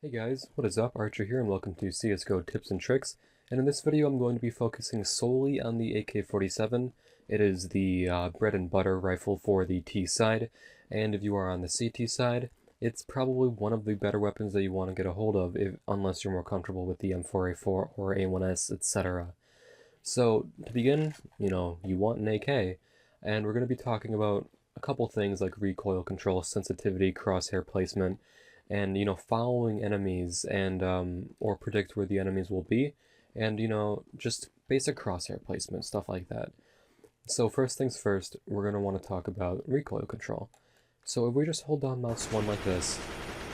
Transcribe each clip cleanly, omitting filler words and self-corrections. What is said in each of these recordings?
Hey guys, what is up? Archer here and welcome to CSGO Tips and Tricks, and in this video I'm going to be focusing solely on the AK-47. It is the bread and butter rifle for the T side, and if you are on the CT side, it's probably one of the better weapons that you want to get a hold of unless you're more comfortable with the M4A4 or A1S, etc. So to begin, you want an AK, and we're going to be talking about a couple things like recoil control, sensitivity, crosshair placement, and following enemies and or predict where the enemies will be, and just basic crosshair placement, stuff like that. So first things first, we're going to want to talk about recoil control. So if we just hold down mouse 1 like this,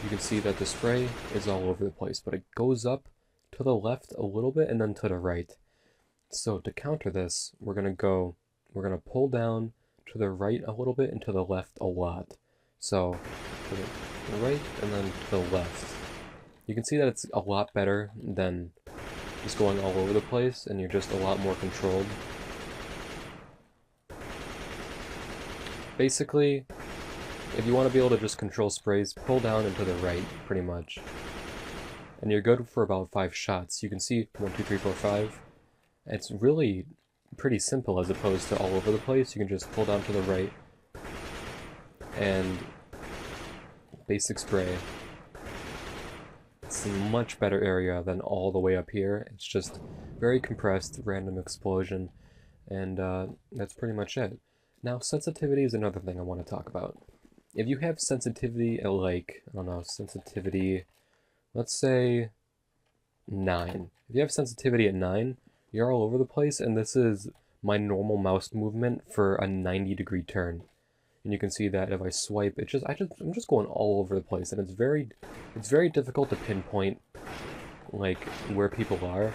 you can see that the spray is all over the place, but it goes up to the left a little bit and then to the right. So to counter this, we're going to pull down to the right a little bit and to the left a lot. So to the right and then to the left. You can see that it's a lot better than just going all over the place, and you're just a lot more controlled. Basically, if you want to be able to just control sprays, pull down and to the right, pretty much. And you're good for about 5 shots. You can see 1, 2, 3, 4, 5. It's really pretty simple as opposed to all over the place. You can just pull down to the right and basic spray. It's a much better area than all the way up here. It's just very compressed, random explosion, and that's pretty much it. Now, sensitivity is another thing I want to talk about. If you have sensitivity at like, I don't know, sensitivity, let's say 9. If you have sensitivity at 9, you're all over the place, and this is my normal mouse movement for a 90-degree turn. And you can see that if I swipe, I'm just going all over the place, and it's very difficult to pinpoint like where people are,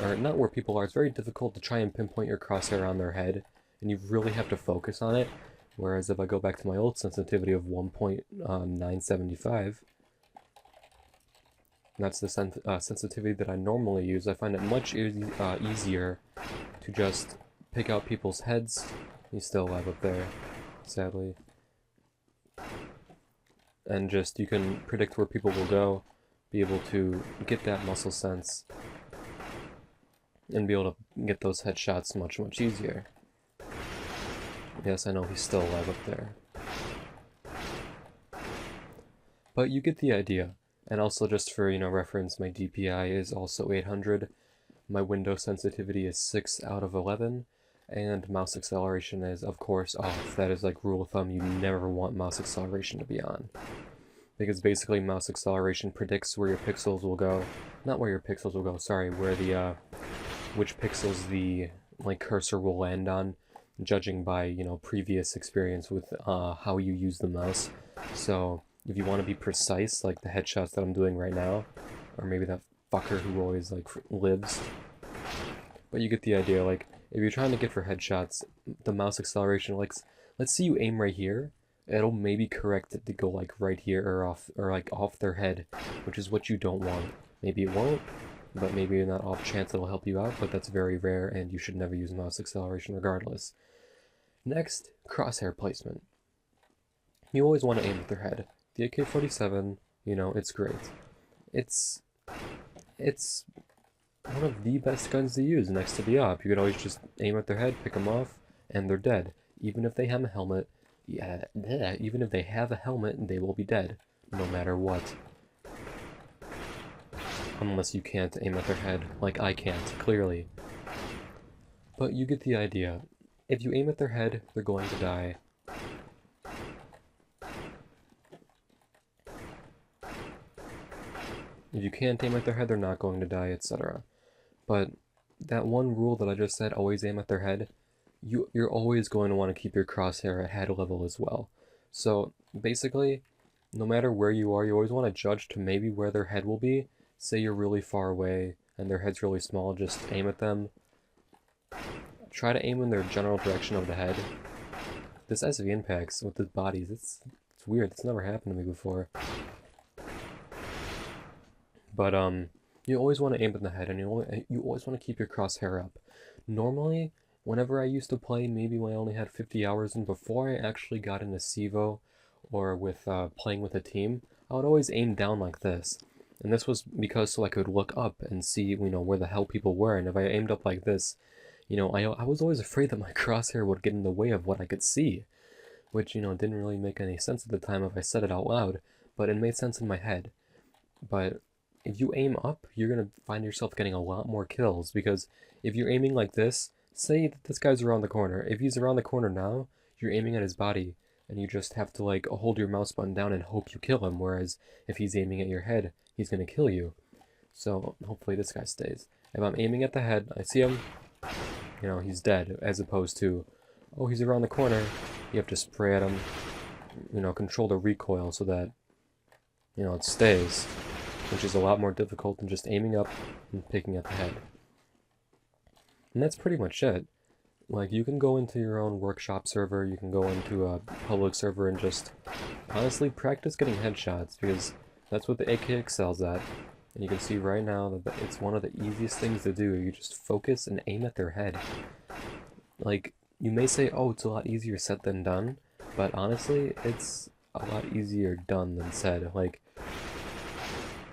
or not where people are. It's very difficult to try and pinpoint your crosshair on their head, and you really have to focus on it. Whereas if I go back to my old sensitivity of 1.975, that's the sensitivity that I normally use, I find it much easier to just pick out people's heads. He's still alive up there, sadly. And just, you can predict where people will go, be able to get that muscle sense, and be able to get those headshots much, much easier. Yes, I know he's still alive up there. But you get the idea. And also, just for reference, my DPI is also 800. My window sensitivity is 6 out of 11. And mouse acceleration is, of course, off. That is like rule of thumb. You never want mouse acceleration to be on. Because basically mouse acceleration predicts where your pixels will go. Not where your pixels will go, sorry, where the, which pixels the, cursor will land on, judging by, previous experience with, how you use the mouse. So, if you want to be precise, like the headshots that I'm doing right now, or maybe that fucker who always, lives. But you get the idea, if you're trying to get for headshots, the mouse acceleration, let's see you aim right here, it'll maybe correct it to go, right here, or off their head, which is what you don't want. Maybe it won't, but maybe in that off chance it'll help you out, but that's very rare, and you should never use mouse acceleration regardless. Next, crosshair placement. You always want to aim at their head. The AK-47, it's great. It's one of the best guns to use next to the AWP. You could always just aim at their head, pick them off, and they're dead. Even if they have a helmet, even if they have a helmet, they will be dead, no matter what. Unless you can't aim at their head, like I can't, clearly. But you get the idea. If you aim at their head, they're going to die. If you can't aim at their head, they're not going to die, etc. But that one rule that I just said, always aim at their head, you're always going to want to keep your crosshair at head level as well. So basically, no matter where you are, you always want to judge to maybe where their head will be. Say you're really far away and their head's really small, just aim at them. Try to aim in their general direction of the head. This SV impacts with the bodies, it's weird, it's never happened to me before. But you always want to aim at the head, and you always want to keep your crosshair up. Normally, whenever I used to play, maybe when I only had 50 hours in before I actually got into CEVO or with playing with a team, I would always aim down like this. And this was because so I could look up and see, you know, where the hell people were. And if I aimed up like this, you know, I was always afraid that my crosshair would get in the way of what I could see, which, you know, didn't really make any sense at the time if I said it out loud, but it made sense in my head. But if you aim up, you're gonna find yourself getting a lot more kills, because if you're aiming like this, say that this guy's around the corner. If he's around the corner now, you're aiming at his body, and you just have to like hold your mouse button down and hope you kill him, whereas if he's aiming at your head, he's gonna kill you. So hopefully this guy stays. If I'm aiming at the head, I see him, you know, he's dead, as opposed to, oh, he's around the corner, you have to spray at him, you know, control the recoil so that, you know, it stays, which is a lot more difficult than just aiming up and picking at the head. And that's pretty much it. Like, you can go into your own workshop server, you can go into a public server and just honestly practice getting headshots, because that's what the AK excels at. And you can see right now that it's one of the easiest things to do. You just focus and aim at their head. Like, you may say, oh, it's a lot easier said than done, but honestly, it's a lot easier done than said. Like,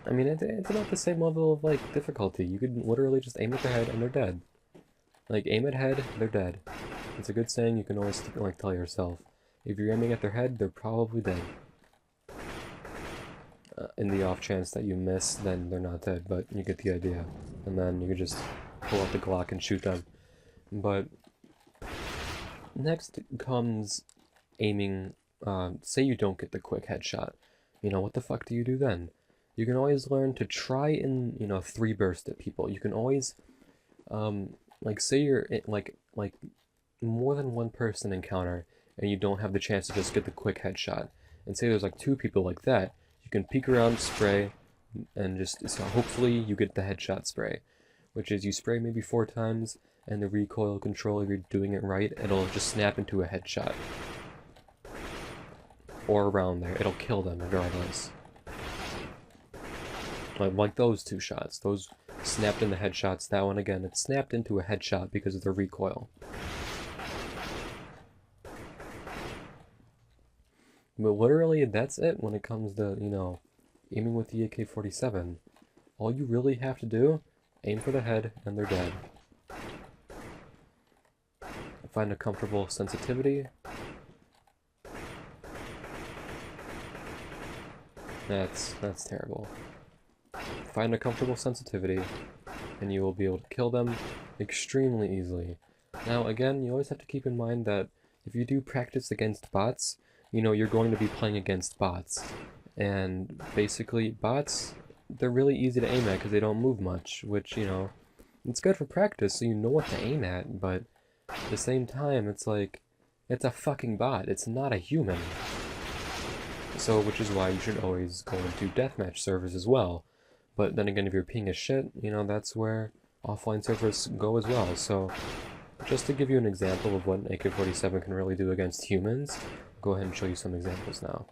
I mean, it's about the same level of, like, difficulty. You could literally just aim at their head and they're dead. Like, aim at head, they're dead. It's a good saying you can always, like, tell yourself. If you're aiming at their head, they're probably dead. In the off chance that you miss, then they're not dead, but you get the idea. And then you can just pull out the Glock and shoot them. But next comes aiming. Say you don't get the quick headshot. You know, what the fuck do you do then? You can always learn to try and, you know, 3 burst at people. You can always, like, say you're like more than one person encounter and you don't have the chance to just get the quick headshot. And say there's like 2 people like that, you can peek around, spray, and just, so hopefully you get the headshot spray, which is you spray maybe 4 times, and the recoil control, if you're doing it right, it'll just snap into a headshot. Or around there, it'll kill them regardless. Like those 2 shots, those snapped into headshots, that one again, it snapped into a headshot because of the recoil. But literally, that's it when it comes to, you know, aiming with the AK-47. All you really have to do, aim for the head, and they're dead. Find a comfortable sensitivity. That's terrible. Find a comfortable sensitivity, and you will be able to kill them extremely easily. Now, again, you always have to keep in mind that if you do practice against bots, you know, you're going to be playing against bots. And basically, bots, they're really easy to aim at because they don't move much, which, you know, it's good for practice so you know what to aim at, but at the same time, it's like, it's a fucking bot, it's not a human. So, which is why you should always go into deathmatch servers as well. But then again, if you're ping as shit, you know, that's where offline servers go as well. So, just to give you an example of what an AK-47 can really do against humans, I'll go ahead and show you some examples now.